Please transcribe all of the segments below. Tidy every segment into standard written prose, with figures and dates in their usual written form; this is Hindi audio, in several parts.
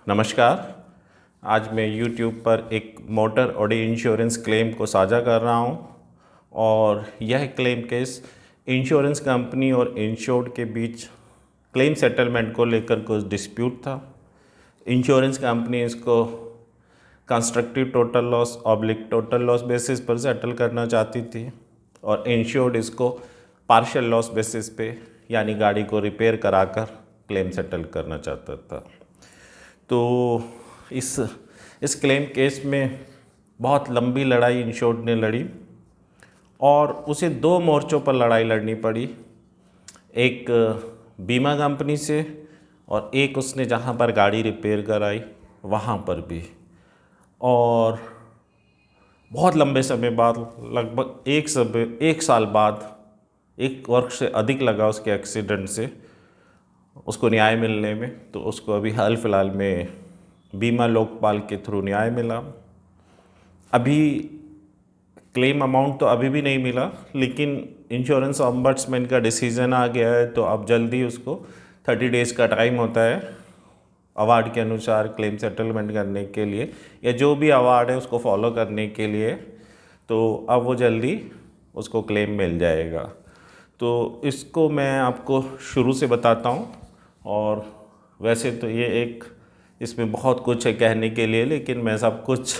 नमस्कार। आज मैं YouTube पर एक मोटर ऑडी इंश्योरेंस क्लेम को साझा कर रहा हूं और यह क्लेम केस इंश्योरेंस कंपनी और इंश्योर्ड के बीच क्लेम सेटलमेंट को लेकर कुछ डिस्प्यूट था। इंश्योरेंस कंपनी इसको constructive total loss oblique total loss basis पर सेटल करना चाहती थी और इंश्योर्ड इसको पार्शियल लॉस बेसिस पे यानी गाड़ी को रिपेयर कराकर क्लेम सेटल करना चाहता था। तो इस क्लेम केस में बहुत लंबी लड़ाई इंश्योर्ड ने लड़ी और उसे दो मोर्चों पर लड़ाई लड़नी पड़ी, एक बीमा कंपनी से और एक उसने जहां पर गाड़ी रिपेयर कराई वहां पर भी। और बहुत लंबे समय बाद, लगभग एक साल बाद, एक वर्ष से अधिक लगा उसके एक्सीडेंट से उसको न्याय मिलने में। तो उसको अभी हाल फिलहाल में बीमा लोकपाल के थ्रू न्याय मिला। अभी क्लेम अमाउंट तो अभी भी नहीं मिला, लेकिन इंश्योरेंस ऑम्बड्समैन का डिसीजन आ गया है, तो अब जल्दी उसको 30 डेज़ का टाइम होता है अवार्ड के अनुसार क्लेम सेटलमेंट करने के लिए, या जो भी अवार्ड है उसको फॉलो करने के लिए। तो अब वो जल्दी उसको क्लेम मिल जाएगा। तो इसको मैं आपको शुरू से बताता हूँ। और वैसे तो इसमें बहुत कुछ है कहने के लिए, लेकिन मैं सब कुछ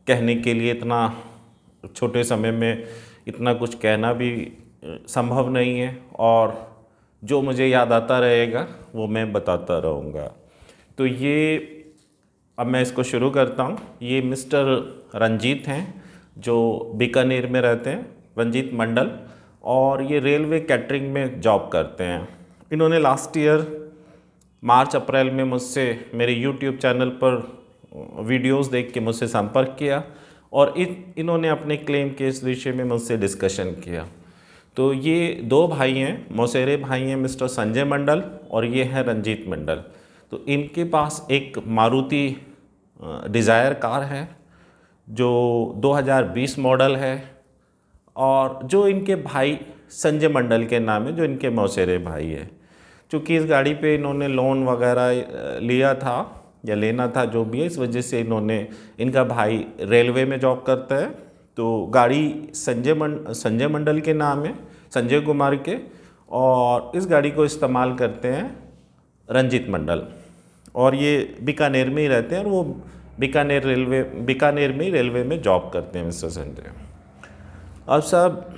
कहने के लिए इतना छोटे समय में इतना कुछ कहना भी संभव नहीं है, और जो मुझे याद आता रहेगा वो मैं बताता रहूँगा। तो अब मैं इसको शुरू करता हूँ। ये मिस्टर रंजीत हैं जो बीकानेर में रहते हैं, रंजीत मंडल, और ये रेलवे कैटरिंग में जॉब करते हैं। इन्होंने लास्ट ईयर मार्च अप्रैल में मुझसे मेरे YouTube चैनल पर वीडियोस देख के मुझसे संपर्क किया और इन्होंने अपने क्लेम के इस विषय में मुझसे डिस्कशन किया। तो ये दो भाई हैं, मौसेरे भाई हैं, मिस्टर संजय मंडल और ये हैं रंजीत मंडल। तो इनके पास एक मारुति डिज़ायर कार है जो 2020 मॉडल है, और जो इनके भाई संजय मंडल के नाम है, जो इनके मौसेरे भाई है। चूँकि इस गाड़ी पे इन्होंने लोन वगैरह लिया था या लेना था, जो भी है, इस वजह से इनका भाई रेलवे में जॉब करता है। तो गाड़ी संजय मंडल के नाम है, संजय कुमार के, और इस गाड़ी को इस्तेमाल करते हैं रंजीत मंडल, और ये बीकानेर में ही रहते हैं, और वो बीकानेर में ही रेलवे में जॉब करते हैं मिस्टर संजय। अब साहब,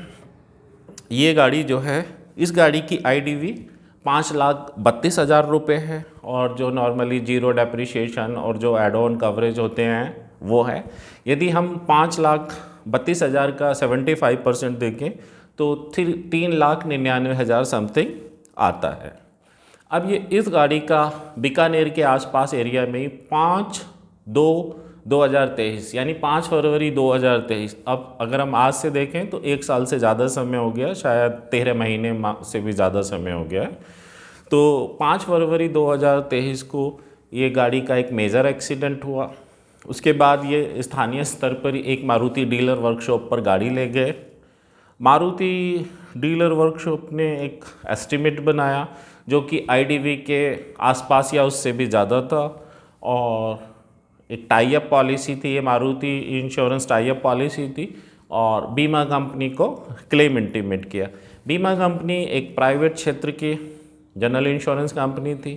ये गाड़ी जो है, इस गाड़ी की IDV 5,32,000 रुपये है, और जो नॉर्मली जीरो डेप्रिशिएशन और जो एड ऑन कवरेज होते हैं वो है। यदि हम 5,32,000 का 75% देखें तो 3,99,000 समथिंग आता है। अब ये इस गाड़ी का बीकानेर के आसपास एरिया में ही 5/2/2023 यानी 5 फरवरी 2023, अब अगर हम आज से देखें तो एक साल से ज़्यादा समय हो गया, शायद 13 महीने से भी ज़्यादा समय हो गया है। तो 5 फरवरी 2023 को ये गाड़ी का एक मेजर एक्सीडेंट हुआ। उसके बाद ये स्थानीय स्तर पर एक मारुति डीलर वर्कशॉप पर गाड़ी ले गए। मारुति डीलर वर्कशॉप ने एक एस्टीमेट बनाया जो कि IDV के आसपास या उससे भी ज़्यादा था, और एक टाई अप पॉलिसी थी, ये Maruti insurance tie up policy थी, और बीमा कंपनी को क्लेम इंटीमेट किया। बीमा कंपनी एक प्राइवेट क्षेत्र की जनरल इंश्योरेंस कंपनी थी।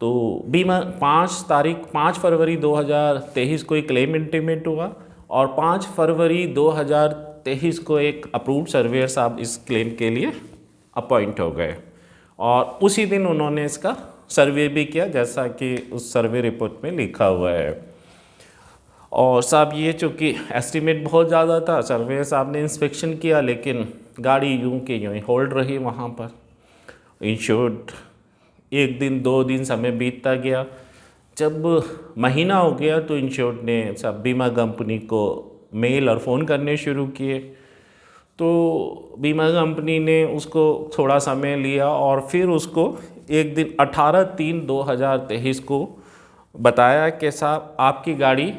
तो बीमा 5 फरवरी 2023 को एक क्लेम इंटीमेट हुआ, और 5 फरवरी 2023 को एक अप्रूव्ड सर्वेयर साहब इस क्लेम के लिए अपॉइंट हो गए, और उसी दिन उन्होंने इसका सर्वे भी किया, जैसा कि उस सर्वे रिपोर्ट में लिखा हुआ है। और साहब, ये चूँकि एस्टीमेट बहुत ज़्यादा था, सर्वेयर साहब ने इंस्पेक्शन किया, लेकिन गाड़ी यूं के यूं ही होल्ड रही वहाँ पर। इंश्योर्ड 1 दिन 2 दिन समय बीतता गया। जब महीना हो गया तो इंश्योर्ड ने सब बीमा कंपनी को मेल और फ़ोन करने शुरू किए। तो बीमा कंपनी ने उसको थोड़ा समय लिया, और फिर उसको एक दिन 18/3/2023 को बताया कि साहब, आपकी गाड़ी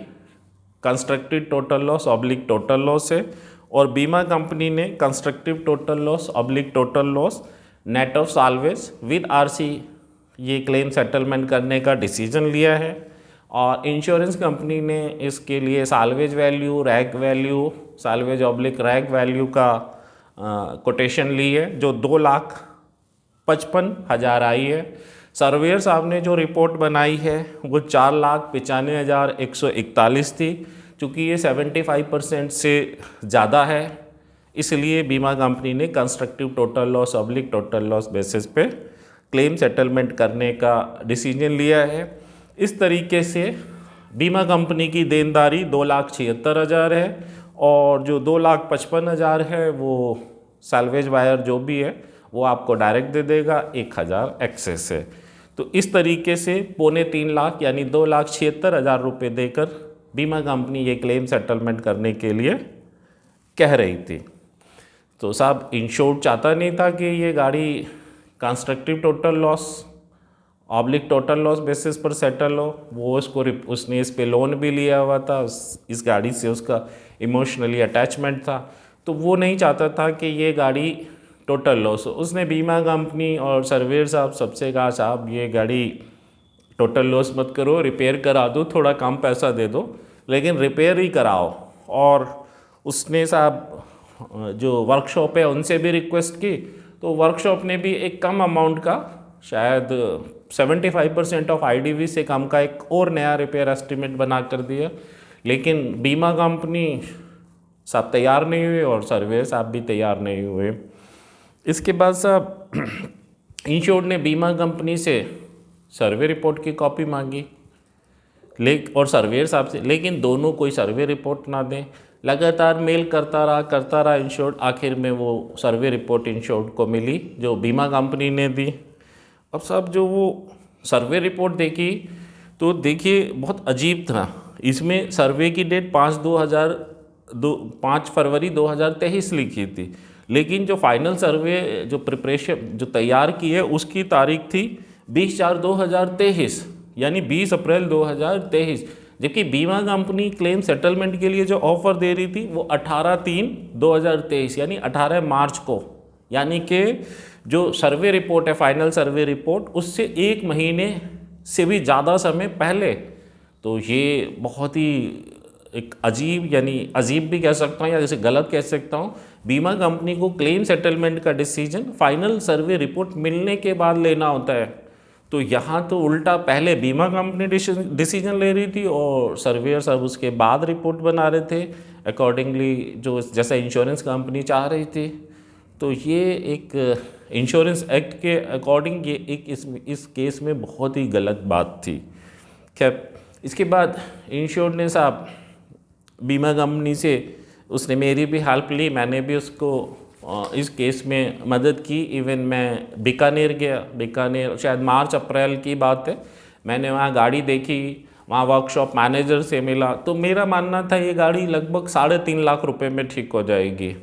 constructive total loss oblique total loss है, और बीमा कंपनी ने constructive total loss oblique total loss net of salvage with RC ये क्लेम सेटलमेंट करने का डिसीजन लिया है और इंश्योरेंस कंपनी ने इसके लिए salvage value, rag value, salvage oblique rag value का कोटेशन ली है जो 2,55,000 आई है। सर्वेयर साहब ने जो रिपोर्ट बनाई है वो 4,95,141 थी। चूँकि ये 75% से ज़्यादा है इसलिए बीमा कंपनी ने constructive total loss oblique total loss basis पे क्लेम सेटलमेंट करने का डिसीजन लिया है। इस तरीके से बीमा कंपनी की देनदारी 2,76,000 है और जो 2,55,000 है वो साल्वेज वायर जो भी है वो आपको डायरेक्ट दे देगा, 1,000 एक्सेस है। तो इस तरीके से 2.25 लाख यानी 2,76,000 रुपये देकर बीमा कंपनी ये क्लेम सेटलमेंट करने के लिए कह रही थी। तो साहब इंश्योर्ड चाहता नहीं था कि ये गाड़ी constructive total loss oblique total loss basis पर सेटल हो। वो उसने इस पे लोन भी लिया हुआ था, इस गाड़ी से उसका इमोशनली अटैचमेंट था, तो वो नहीं चाहता था कि ये गाड़ी टोटल लॉस हो। उसने बीमा कंपनी और सर्वेयर साहब सबसे कहा साहब ये गाड़ी टोटल लॉस मत करो, रिपेयर करा दो, थोड़ा कम पैसा दे दो लेकिन रिपेयर ही कराओ। और उसने साहब जो वर्कशॉप है उनसे भी रिक्वेस्ट की तो वर्कशॉप ने भी एक कम अमाउंट का शायद 75% ऑफ IDV से कम का एक और नया रिपेयर एस्टिमेट बना कर दिया। लेकिन बीमा कंपनी साहब तैयार नहीं हुए और सर्वेयर साहब भी तैयार नहीं हुए। इसके बाद साहब इंश्योर्ड ने बीमा कंपनी से सर्वे रिपोर्ट की कॉपी मांगी और सर्वेयर साहब से, लेकिन दोनों कोई सर्वे रिपोर्ट ना दें। लगातार मेल करता रहा इंश्योर्ड। आखिर में वो सर्वे रिपोर्ट इंश्योर्ड को मिली जो बीमा कंपनी ने दी। अब साहब जो वो सर्वे रिपोर्ट देखी तो देखिए बहुत अजीब था। इसमें सर्वे की डेट 5 फरवरी 2023 लिखी थी, लेकिन जो फाइनल सर्वे जो प्रिपरेशन जो तैयार की है उसकी तारीख थी 20/4/2023 यानी 20 अप्रैल 2023। जबकि बीमा कंपनी क्लेम सेटलमेंट के लिए जो ऑफ़र दे रही थी वो 18/3/2023 यानी 18 मार्च को, यानी कि जो सर्वे रिपोर्ट है फाइनल सर्वे रिपोर्ट उससे 1 महीने से भी ज़्यादा समय पहले। तो ये बहुत ही एक अजीब, यानी अजीब भी कह सकता हूँ या जैसे गलत कह सकता हूँ, बीमा कंपनी को क्लेम सेटलमेंट का डिसीजन फाइनल सर्वे रिपोर्ट मिलने के बाद लेना होता है। तो यहाँ तो उल्टा पहले बीमा कंपनी डिसीजन ले रही थी और सर्वेयर साहब उसके बाद रिपोर्ट बना रहे थे अकॉर्डिंगली जो जैसा इंश्योरेंस कंपनी चाह रही थी। तो ये एक इंश्योरेंस एक्ट के अकॉर्डिंग ये एक इस केस में बहुत ही गलत बात थी। खैर इसके बाद इंश्योर्ड ने साहब बीमा कंपनी से उसने मेरी भी हेल्प ली, मैंने भी उसको इस केस में मदद की। इवन मैं बीकानेर गया, बीकानेर शायद मार्च अप्रैल की बात है। मैंने वहाँ गाड़ी देखी, वहाँ वर्कशॉप मैनेजर से मिला। तो मेरा मानना था ये गाड़ी लगभग 3.5 लाख रुपए में ठीक हो जाएगी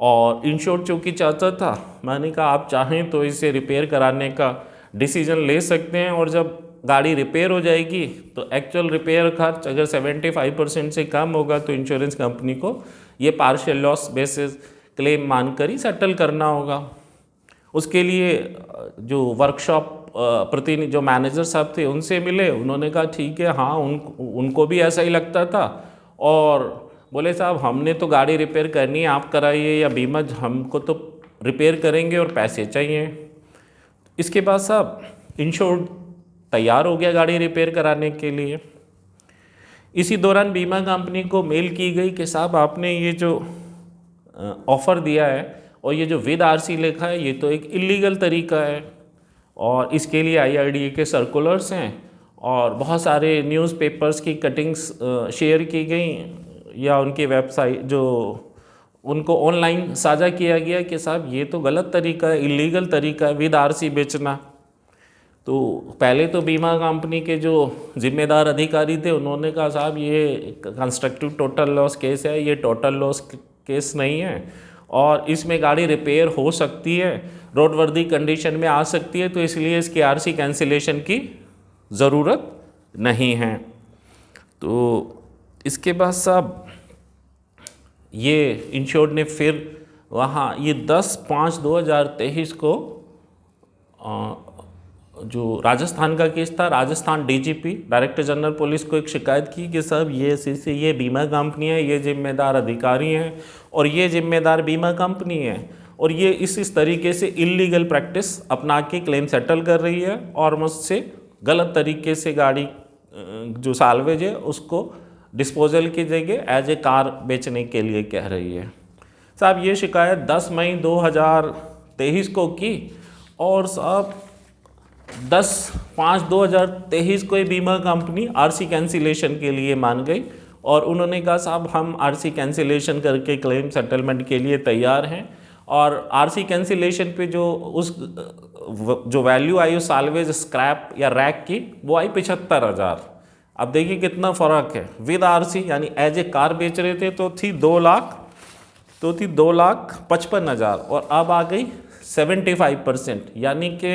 और इंश्योर्ड चूँकि चाहता था, मैंने कहा आप चाहें तो इसे रिपेयर कराने का डिसीजन ले सकते हैं और जब गाड़ी रिपेयर हो जाएगी तो एक्चुअल रिपेयर खर्च अगर 75% से कम होगा तो इंश्योरेंस कंपनी को ये पार्शियल लॉस बेसिस क्लेम मानकर ही सेटल करना होगा। उसके लिए जो वर्कशॉप प्रतिनिधि जो मैनेजर साहब थे उनसे मिले, उन्होंने कहा ठीक है हाँ उनको भी ऐसा ही लगता था और बोले साहब हमने तो गाड़ी रिपेयर करनी है, आप कराइए या बीमा, हमको तो रिपेयर करेंगे और पैसे चाहिए। इसके बाद साहब इंश्योर्ड तैयार हो गया गाड़ी रिपेयर कराने के लिए। इसी दौरान बीमा कंपनी को मेल की गई कि साहब आपने ये जो ऑफ़र दिया है और ये जो विद RC लिखा है ये तो एक इलीगल तरीका है और इसके लिए IRDA के सर्कुलर्स हैं और बहुत सारे न्यूज़पेपर्स की कटिंग्स शेयर की गई या उनकी वेबसाइट जो उनको ऑनलाइन साझा किया गया कि साहब ये तो गलत तरीका है, इलीगल तरीका है विद RC बेचना। तो पहले तो बीमा कंपनी के जो जिम्मेदार अधिकारी थे उन्होंने कहा साहब ये कंस्ट्रक्टिव टोटल लॉस केस है, ये टोटल लॉस केस नहीं है और इसमें गाड़ी रिपेयर हो सकती है, रोडवर्दी कंडीशन में आ सकती है, तो इसलिए इसकी RC कैंसिलेशन की ज़रूरत नहीं है। तो इसके बाद साहब ये इंश्योर्ड ने फिर वहाँ ये 10/5/2023 को जो राजस्थान का केस था, Rajasthan DGP director general police को एक शिकायत की कि साहब ये बीमा कंपनी है, ये जिम्मेदार अधिकारी हैं और ये जिम्मेदार बीमा कंपनी है और ये इस तरीके से इलीगल प्रैक्टिस अपना के क्लेम सेटल कर रही है और मुझसे गलत तरीके से गाड़ी जो साल्वेज है उसको डिस्पोजल की जगह एज ए कार बेचने के लिए कह रही है। साहब ये शिकायत 10 मई 2023 को की और साहब 10/5/2023 को ये बीमा कंपनी आरसी कैंसिलेशन के लिए मान गई और उन्होंने कहा साहब हम आरसी कैंसिलेशन करके क्लेम सेटलमेंट के लिए तैयार हैं और आरसी कैंसिलेशन पे जो वैल्यू आई उस साल्वेज स्क्रैप या रैक की वो आई 75,000। अब देखिए कितना फ़र्क है। विद आरसी यानी एज ए कार बेच रहे थे तो थी 2,55,000 और अब आ गई 75% यानी कि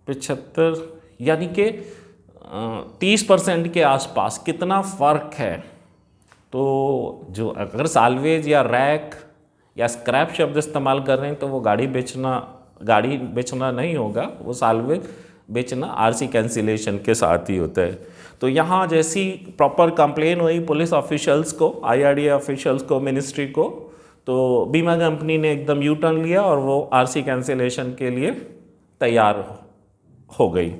75 यानी कि 30% के आसपास कितना फ़र्क है। तो जो अगर साल्वेज या रैक या स्क्रैप शब्द इस्तेमाल कर रहे हैं तो वो गाड़ी बेचना नहीं होगा, वो साल्वेज बेचना आरसी कैंसिलेशन के साथ ही होता है। तो यहाँ जैसी प्रॉपर कंप्लेन हुई पुलिस ऑफिशियल्स को, IRDA ऑफिशियल्स को, मिनिस्ट्री को, तो बीमा कंपनी ने एकदम यू टर्न लिया और वो आरसी कैंसिलेशन के लिए तैयार हो गई।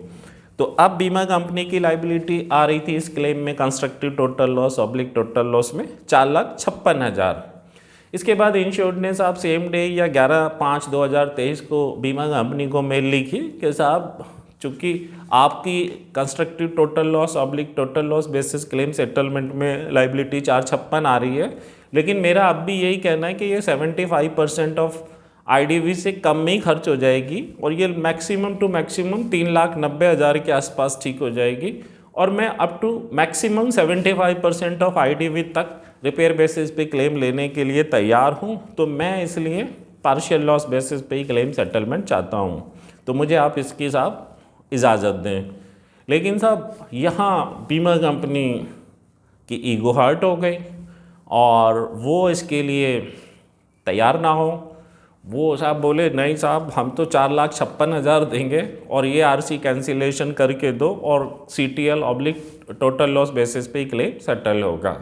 तो अब बीमा कंपनी की लाइबिलिटी आ रही थी इस क्लेम में constructive total loss oblique total loss में 4,56,000। इसके बाद इंश्योर्ड ने साहब सेम डे या 11/5/2023 को बीमा कंपनी को मेल लिखी कि साहब चूँकि आपकी constructive total loss oblique total loss basis claim settlement में लाइबिलिटी 456 आ रही है, लेकिन मेरा अब भी यही कहना है कि ये 75% ऑफ IDV से कम में ही खर्च हो जाएगी और ये मैक्सिमम टू मैक्सिमम 3,90,000 के आसपास ठीक हो जाएगी और मैं up to maximum 75% of IDV तक रिपेयर बेसिस पे क्लेम लेने के लिए तैयार हूँ। तो मैं इसलिए पार्शियल लॉस बेसिस पे ही क्लेम सेटलमेंट चाहता हूँ, तो मुझे आप इसकी साहब इजाज़त दें। लेकिन साहब यहाँ बीमा कंपनी की ईगो हर्ट हो गई और वो इसके लिए तैयार ना हो। वो साहब बोले नहीं साहब हम तो 4,56,000 देंगे और ये आरसी कैंसिलेशन करके दो और CTL oblique total loss basis पे ही क्लेम सेटल होगा।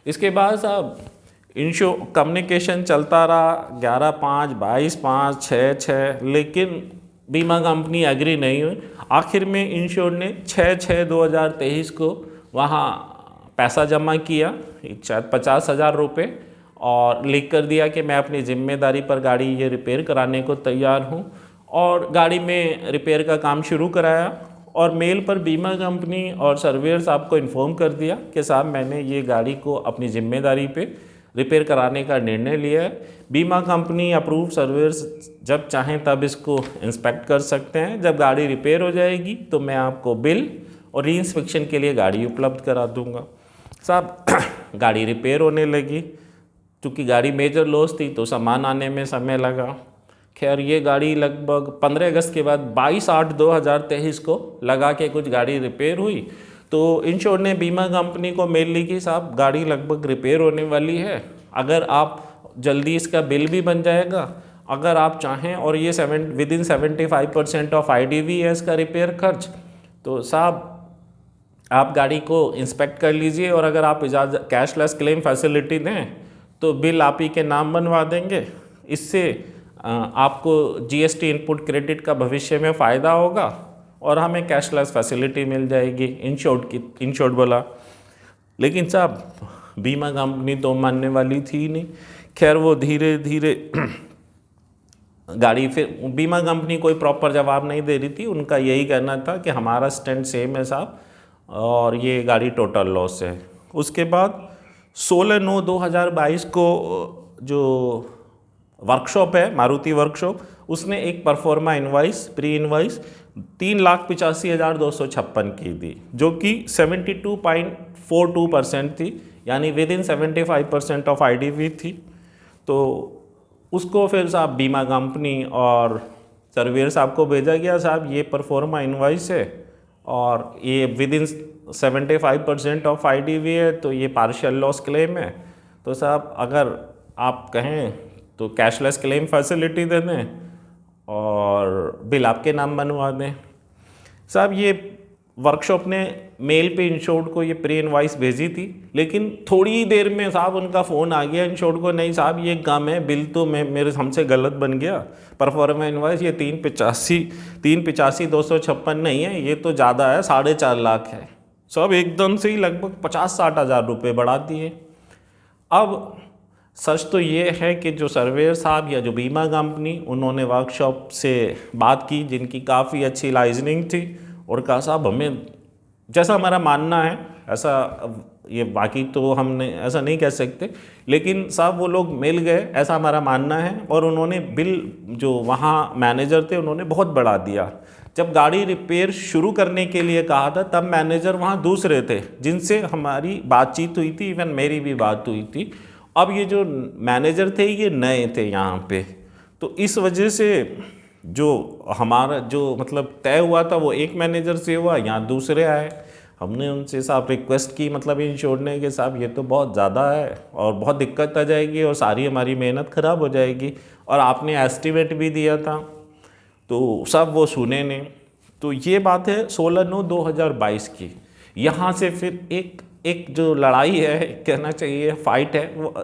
इसके बाद साहब कम्युनिकेशन चलता रहा 11/5/22/5 6/6, लेकिन बीमा कंपनी एग्री नहीं हुई। आखिर में इंश्योर ने 6/6/2023 को वहाँ पैसा जमा किया, शायद 50,000 रुपये, और लिख कर दिया कि मैं अपनी जिम्मेदारी पर गाड़ी ये रिपेयर कराने को तैयार हूँ और गाड़ी में रिपेयर का काम शुरू कराया और मेल पर बीमा कंपनी और सर्वेयर साहब को इन्फॉर्म कर दिया कि साहब मैंने ये गाड़ी को अपनी जिम्मेदारी पे रिपेयर कराने का निर्णय लिया है। बीमा कंपनी अप्रूव सर्वेयर्स जब चाहें तब इसको इंस्पेक्ट कर सकते हैं। जब गाड़ी रिपेयर हो जाएगी तो मैं आपको बिल और री इंस्पेक्शन के लिए गाड़ी उपलब्ध करा दूंगा। साहब गाड़ी रिपेयर होने लगी, क्योंकि गाड़ी मेजर लॉस थी तो सामान आने में समय लगा। खैर ये गाड़ी लगभग 15 अगस्त के बाद 22/8/2023 को लगा के कुछ गाड़ी रिपेयर हुई। तो इंश्योर ने बीमा कंपनी को मेल लिखी साहब गाड़ी लगभग रिपेयर होने वाली है, अगर आप जल्दी इसका बिल भी बन जाएगा अगर आप चाहें, और ये विदिन 75% ऑफ IDV है इसका रिपेयर खर्च, तो साहब आप गाड़ी को इंस्पेक्ट कर लीजिए और अगर आप इजाज़त कैशलेस क्लेम फैसिलिटी दें तो बिल आप ही के नाम बनवा देंगे। इससे आपको GST इनपुट क्रेडिट का भविष्य में फ़ायदा होगा और हमें कैशलेस फैसिलिटी मिल जाएगी। इंश्योर्ड बोला, लेकिन साहब बीमा कंपनी तो मानने वाली थी नहीं। खैर वो धीरे धीरे गाड़ी, फिर बीमा कंपनी कोई प्रॉपर जवाब नहीं दे रही थी। उनका यही कहना था कि हमारा स्टैंड सेम है साहब और ये गाड़ी टोटल लॉस है। उसके बाद 16/9/2022 को जो वर्कशॉप है मारुति वर्कशॉप, उसने एक परफॉर्मा इनवाइस प्री इनवाइस 3,85,256 की थी, जो कि 72.42% थी, यानी विदिन 75% ऑफ IDV थी। तो उसको फिर साहब बीमा कंपनी और सर्वेयर साहब को भेजा गया, साहब ये परफॉर्मा इनवाइस है और ये विदिन 75% ऑफ IDV है, तो ये पार्शियल लॉस क्लेम है। तो साहब अगर आप कहें तो कैशलेस क्लेम फैसिलिटी दे दें और बिल आपके नाम बनवा दें। साहब ये वर्कशॉप ने मेल पे इंश्योर्ड को ये प्री इनवॉइस भेजी थी, लेकिन थोड़ी देर में साहब उनका फ़ोन आ गया इंश्योर्ड को, नहीं साहब ये कम है, बिल तो मेरे हमसे गलत बन गया, परफॉर्मा इनवॉइस ये 385,256 नहीं है, ये तो ज़्यादा है, 4.5 लाख है। सब एकदम से ही लगभग 50-60 हज़ार रुपये बढ़ा दिए। अब सच तो ये है कि जो सर्वेयर साहब या जो बीमा कंपनी, उन्होंने वर्कशॉप से बात की जिनकी काफ़ी अच्छी लाइजनिंग थी, और कहा साहब हमें जैसा हमारा मानना है ऐसा, ये बाकी तो हमने ऐसा नहीं कह सकते, लेकिन साहब वो लोग मिल गए, ऐसा हमारा मानना है। और उन्होंने बिल, जो वहाँ मैनेजर थे, उन्होंने बहुत बढ़ा दिया। जब गाड़ी रिपेयर शुरू करने के लिए कहा था तब मैनेजर वहाँ दूसरे थे जिनसे हमारी बातचीत हुई थी, इवन मेरी भी बात हुई थी। अब ये जो मैनेजर थे ये नए थे यहाँ पे, तो इस वजह से जो हमारा जो मतलब तय हुआ था वो एक मैनेजर से हुआ, यहाँ दूसरे आए। हमने उनसे साहब रिक्वेस्ट की, मतलब इंश्योर्ड ने, कि साहब ये तो बहुत ज़्यादा है और बहुत दिक्कत आ जाएगी और सारी हमारी मेहनत ख़राब हो जाएगी, और आपने एस्टिमेट भी दिया था, तो सब वो सुने नहीं। तो ये बात है 16/9/2022 की। यहाँ से फिर एक जो लड़ाई है, कहना चाहिए फाइट है, वो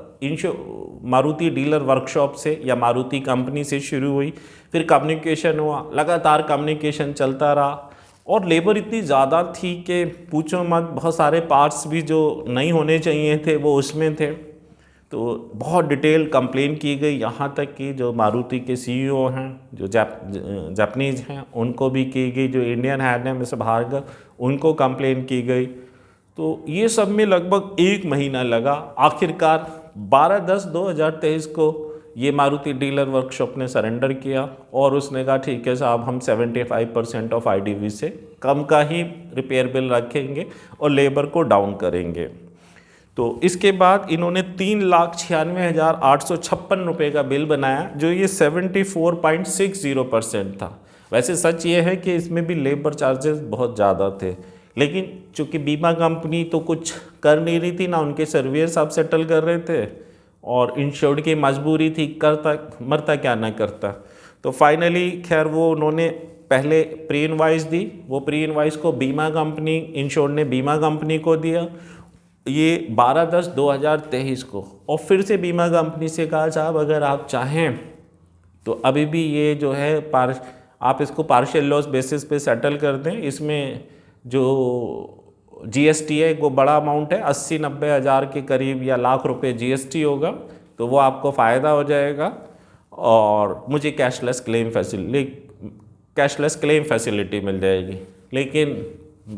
मारुति डीलर वर्कशॉप से या मारुति कंपनी से शुरू हुई। फिर कम्युनिकेशन हुआ, लगातार कम्युनिकेशन चलता रहा, और लेबर इतनी ज़्यादा थी कि पूछो मत, बहुत सारे पार्ट्स भी जो नहीं होने चाहिए थे वो उसमें थे। तो बहुत डिटेल कंप्लेन की गई, यहाँ तक कि जो मारुति के सीईओ हैं, जो जापानीज़ हैं, उनको भी की गई, जो इंडियन हेड हैं मिस्टर भार्गव, उनको कंप्लेन की गई। तो ये सब में लगभग 1 महीना लगा। आखिरकार 12/10/2023 को ये मारुति डीलर वर्कशॉप ने सरेंडर किया, और उसने कहा ठीक है साहब, हम 75% ऑफ IDV से कम का ही रिपेयर बिल रखेंगे और लेबर को डाउन करेंगे। तो इसके बाद इन्होंने 3,96,856 रुपये का बिल बनाया, जो ये 74.60% था। वैसे सच ये है कि इसमें भी लेबर चार्जेस बहुत ज़्यादा थे, लेकिन चूँकि बीमा कंपनी तो कुछ कर नहीं रही थी, ना उनके सर्वेयर साहब सेटल कर रहे थे, और इंश्योर्ड की मजबूरी थी, करता मरता क्या ना करता। तो फाइनली खैर वो उन्होंने पहले प्री इनवॉइस दी, वो प्री इनवॉइस को बीमा कंपनी, इंश्योर्ड ने बीमा कंपनी को दिया, ये 12/10/2023 को। और फिर से बीमा कंपनी से कहा साहब अगर आप चाहें तो अभी भी ये जो है आप इसको पार्शियल लॉस बेसिस पे सेटल कर दें, इसमें जो GST है वो बड़ा अमाउंट है, 80-90 हज़ार के करीब या लाख रुपए GST होगा, तो वो आपको फ़ायदा हो जाएगा, और मुझे कैशलेस क्लेम फैसिलिटी मिल जाएगी। लेकिन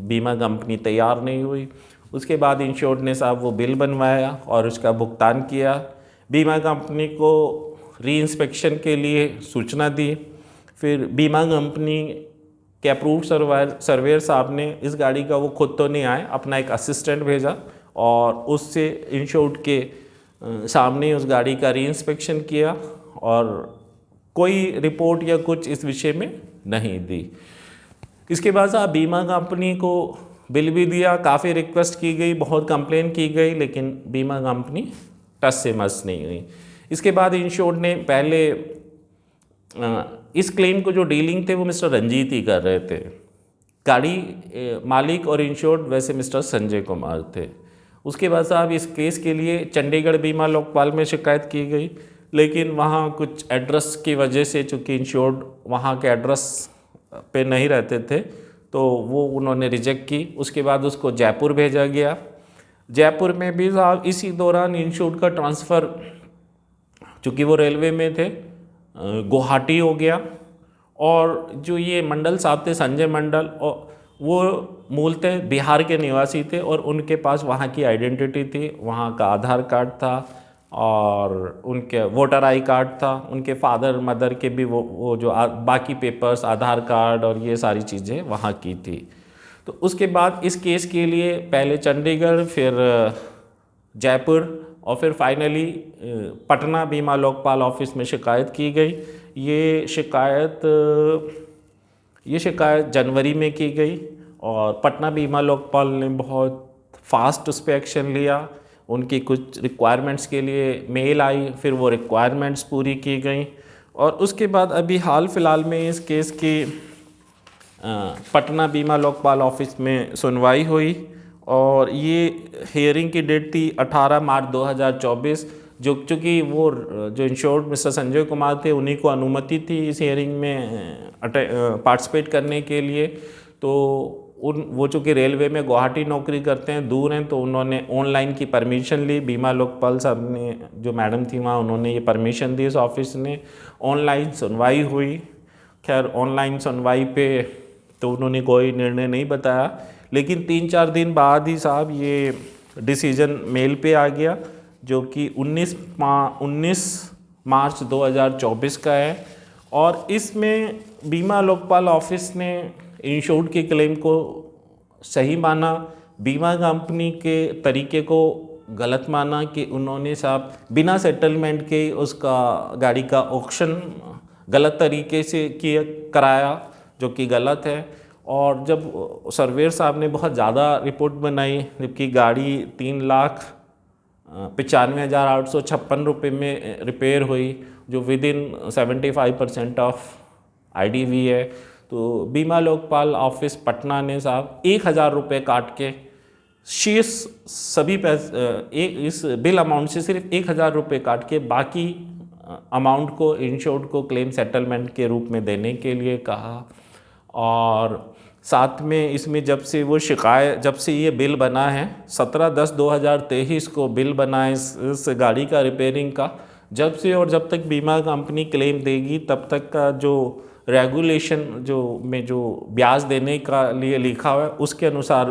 बीमा कंपनी तैयार नहीं हुई। उसके बाद इंश्योर्ड ने साहब वो बिल बनवाया और उसका भुगतान किया। बीमा कंपनी को री इंस्पेक्शन के लिए सूचना दी। फिर बीमा कंपनी के अप्रूव्ड सर्वेयर साहब ने इस गाड़ी का, वो खुद तो नहीं आए, अपना एक असिस्टेंट भेजा, और उससे इंश्योर्ड के सामने उस गाड़ी का री इंस्पेक्शन किया, और कोई रिपोर्ट या कुछ इस विषय में नहीं दी। इसके बाद साहब बीमा कंपनी को बिल भी दिया, काफ़ी रिक्वेस्ट की गई, बहुत कंप्लेन की गई, लेकिन बीमा कंपनी टस से मस नहीं हुई। इसके बाद इंश्योर्ड ने पहले इस क्लेम को जो डीलिंग थे वो मिस्टर रंजीत ही कर रहे थे, गाड़ी मालिक और इंश्योर्ड वैसे मिस्टर संजय कुमार थे। उसके बाद साहब इस केस के लिए चंडीगढ़ बीमा लोकपाल में शिकायत की गई, लेकिन वहाँ कुछ एड्रेस की वजह से, चूँकि इंश्योर्ड वहाँ के एड्रेस पे नहीं रहते थे, तो वो उन्होंने रिजेक्ट की। उसके बाद उसको जयपुर भेजा गया। जयपुर में भी साहब इसी दौरान इंश्योर्ड का ट्रांसफ़र, चूँकि वो रेलवे में थे, गुवाहाटी हो गया। और जो ये मंडल साहब थे, संजय मंडल, और वो मूलतः बिहार के निवासी थे, और उनके पास वहाँ की आइडेंटिटी थी, वहाँ का आधार कार्ड था, और उनके वोटर आई कार्ड था, उनके फादर मदर के भी वो जो बाकी पेपर्स, आधार कार्ड और ये सारी चीज़ें वहाँ की थी। तो उसके बाद इस केस के लिए पहले चंडीगढ़, फिर जयपुर, और फिर फाइनली पटना बीमा लोकपाल ऑफिस में शिकायत की गई। ये शिकायत जनवरी में की गई, और पटना बीमा लोकपाल ने बहुत फास्ट उस पर एक्शन लिया। उनकी कुछ रिक्वायरमेंट्स के लिए मेल आई, फिर वो रिक्वायरमेंट्स पूरी की गई, और उसके बाद अभी हाल फिलहाल में इस केस की पटना बीमा लोकपाल ऑफिस में सुनवाई हुई और ये हियरिंग की डेट थी 18 मार्च 2024। जो चूँकि वो जो इंश्योर्ड मिस्टर संजय कुमार थे उन्हीं को अनुमति थी इस हियरिंग में पार्टिसिपेट करने के लिए। तो वो चूँकि रेलवे में गुवाहाटी नौकरी करते हैं, दूर हैं, तो उन्होंने ऑनलाइन की परमिशन ली। बीमा लोकपाल साहब ने, जो मैडम थी वहाँ, उन्होंने ये परमिशन दी इस ऑफिस ने। ऑनलाइन सुनवाई हुई। खैर ऑनलाइन सुनवाई पे तो उन्होंने कोई निर्णय नहीं बताया, लेकिन 3-4 दिन बाद ही साहब ये डिसीज़न मेल पे आ गया, जो कि 19 मार्च 2024 का है। और इसमें बीमा लोकपाल ऑफिस ने इंश्योर्ड के क्लेम को सही माना, बीमा कंपनी के तरीके को गलत माना कि उन्होंने साहब बिना सेटलमेंट के उसका गाड़ी का ऑक्शन गलत तरीके से कराया, जो कि गलत है। और जब सर्वेयर साहब ने बहुत ज़्यादा रिपोर्ट बनाई, जबकि गाड़ी 3,95,856 रुपये में रिपेयर हुई, जो विद इन 75% ऑफ IDV है, तो बीमा लोकपाल ऑफिस पटना ने साहब 1,000 रुपये काट के शेष सभी पैसे इस बिल अमाउंट से सिर्फ 1,000 रुपये काट के बाकी अमाउंट को इंश्योर्ड को क्लेम सेटलमेंट के रूप में देने के लिए कहा। और साथ में इसमें जब से ये बिल बना है 17/10/2023 को बिल बना है इस गाड़ी का रिपेयरिंग का, जब से और जब तक बीमा कंपनी क्लेम देगी तब तक का जो रेगुलेशन जो ब्याज देने का लिए लिखा हुआ है उसके अनुसार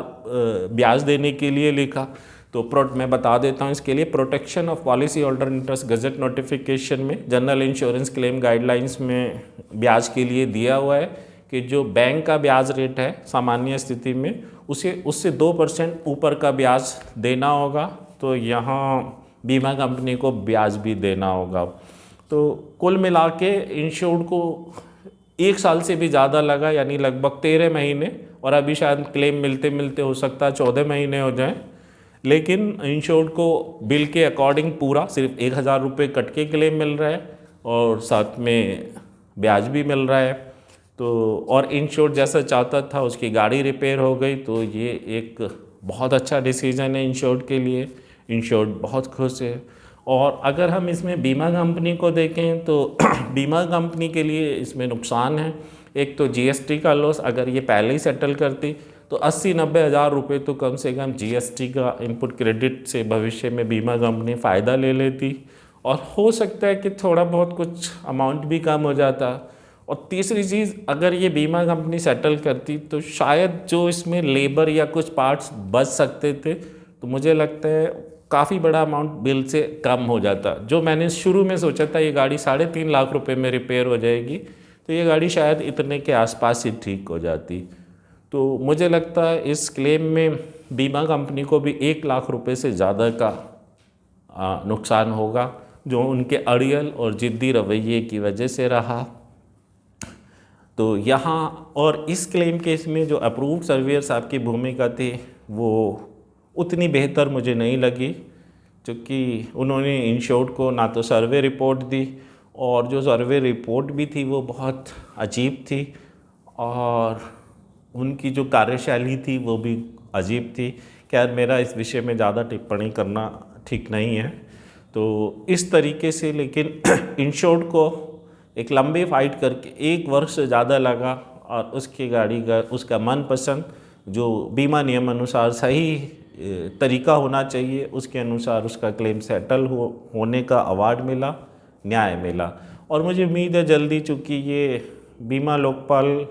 ब्याज देने के लिए लिखा। तो मैं बता देता हूँ इसके लिए। Protection of policy holder interest gazette notification में जनरल इंश्योरेंस क्लेम गाइडलाइंस में ब्याज के लिए दिया हुआ है कि जो बैंक का ब्याज रेट है सामान्य स्थिति में उससे 2% ऊपर का ब्याज देना होगा। तो यहाँ बीमा कंपनी को ब्याज भी देना होगा। तो कुल मिला के इंश्योर्ड को 1 साल से भी ज़्यादा लगा, यानी लगभग 13 महीने, और अभी शायद क्लेम मिलते मिलते हो सकता है 14 महीने हो जाएं। लेकिन इंश्योर्ड को बिल के अकॉर्डिंग पूरा सिर्फ 1,000 रुपये कट के क्लेम मिल रहा है और साथ में ब्याज भी मिल रहा है। तो और इंश्योर्ड जैसा चाहता था उसकी गाड़ी रिपेयर हो गई। तो ये एक बहुत अच्छा डिसीजन है इंश्योर्ड के लिए। इंश्योर्ड बहुत खुश है। और अगर हम इसमें बीमा कंपनी को देखें तो बीमा कंपनी के लिए इसमें नुकसान है। एक तो GST का लॉस, अगर ये पहले ही सेटल करती तो 80-90 हज़ार रुपये तो कम से कम GST का इनपुट क्रेडिट से भविष्य में बीमा कंपनी फ़ायदा ले लेती, और हो सकता है कि थोड़ा बहुत कुछ अमाउंट भी कम हो जाता। और तीसरी चीज़, अगर ये बीमा कंपनी सेटल करती तो शायद जो इसमें लेबर या कुछ पार्ट्स बच सकते थे, तो मुझे लगता है काफ़ी बड़ा अमाउंट बिल से कम हो जाता। जो मैंने शुरू में सोचा था ये गाड़ी 3.5 लाख रुपए में रिपेयर हो जाएगी, तो ये गाड़ी शायद इतने के आसपास ही ठीक हो जाती। तो मुझे लगता है इस क्लेम में बीमा कंपनी को भी 1 लाख रुपए से ज़्यादा का नुकसान होगा, जो उनके अड़ियल और ज़िद्दी रवैये की वजह से रहा। तो यहाँ और इस क्लेम केस में जो अप्रूव्ड सर्वेयर साहब की भूमिका थी वो उतनी बेहतर मुझे नहीं लगी, क्योंकि उन्होंने इंश्योर्ड को ना तो सर्वे रिपोर्ट दी, और जो सर्वे रिपोर्ट भी थी वो बहुत अजीब थी, और उनकी जो कार्यशैली थी वो भी अजीब थी। खैर मेरा इस विषय में ज़्यादा टिप्पणी करना ठीक नहीं है। तो इस तरीके से, लेकिन इंश्योर्ड को एक लंबी फाइट करके 1 वर्ष से ज़्यादा लगा, और उसकी गाड़ी का उसका मनपसंद जो बीमा नियम अनुसार सही तरीका होना चाहिए उसके अनुसार उसका क्लेम सेटल होने का अवार्ड मिला, न्याय मिला। और मुझे उम्मीद है जल्दी, चूँकि ये बीमा लोकपाल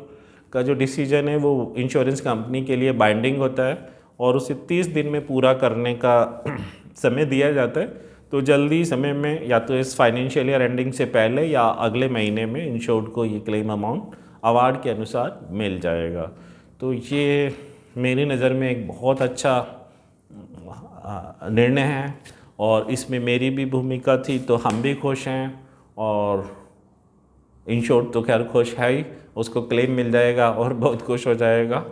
का जो डिसीजन है वो इंश्योरेंस कंपनी के लिए बाइंडिंग होता है और उसे 30 दिन में पूरा करने का समय दिया जाता है। तो जल्दी समय में, या तो इस फाइनेंशियल ईयर एंडिंग से पहले या अगले महीने में इंश्योर्ड को ये क्लेम अमाउंट अवार्ड के अनुसार मिल जाएगा। तो ये मेरी नज़र में एक बहुत अच्छा निर्णय है, और इसमें मेरी भी भूमिका थी। तो हम भी खुश हैं, और इंश्योर्ड तो खैर खुश है ही, उसको क्लेम मिल जाएगा और बहुत खुश हो जाएगा।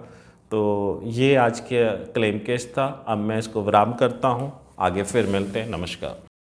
तो ये आज के क्लेम केस था। अब मैं इसको विराम करता हूँ, आगे फिर मिलते हैं। नमस्कार।